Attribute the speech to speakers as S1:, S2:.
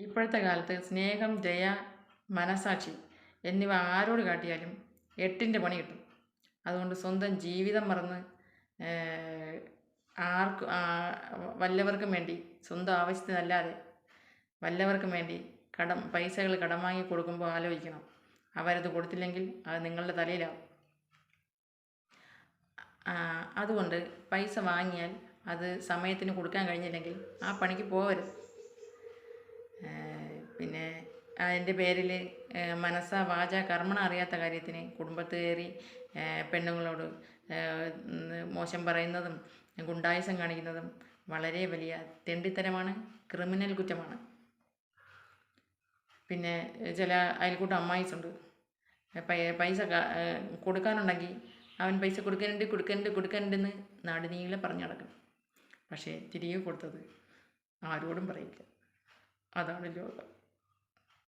S1: ഇപ്പോഴത്തെ കാലത്ത് സ്നേഹം, ദയ, മനസാക്ഷി എന്നിവ ആരോട് കാട്ടിയാലും എട്ടിൻ്റെ പണി കിട്ടും. അതുകൊണ്ട് സ്വന്തം ജീവിതം മറന്ന് ആർക്കും വല്ലവർക്കും വേണ്ടി, സ്വന്തം ആവശ്യത്തിനല്ലാതെ വല്ലവർക്കും വേണ്ടി പൈസകൾ കടം വാങ്ങി കൊടുക്കുമ്പോൾ ആലോചിക്കണം. അവരത് കൊടുത്തില്ലെങ്കിൽ അത് നിങ്ങളുടെ തലയിലാവും. അതുകൊണ്ട് പൈസ വാങ്ങിയാൽ അത് സമയത്തിന് കൊടുക്കാൻ കഴിഞ്ഞില്ലെങ്കിൽ ആ പണിക്ക് പോകരുത്. പിന്നെ അതിൻ്റെ പേരിൽ മനസ്സാ വാച കർമ്മണ അറിയാത്ത കാര്യത്തിന് കുടുംബത്ത് കയറി പെണ്ണുങ്ങളോട് മോശം പറയുന്നതും ഗുണ്ടായുസം കാണിക്കുന്നതും വളരെ വലിയ തെണ്ടിത്തരമാണ്, ക്രിമിനൽ കുറ്റമാണ്. പിന്നെ ചില അയൽക്കൂട്ട അമ്മായിസുണ്ട്, പൈസ കൊടുക്കാനുണ്ടെങ്കിൽ അവൻ പൈസ കൊടുക്കരുതെന്ന് നാടുനീളെ പറഞ്ഞു നടക്കും. പക്ഷേ തിരികെ കൊടുത്തത് ആരോടും പറയില്ല. അതാണ് ലോകം.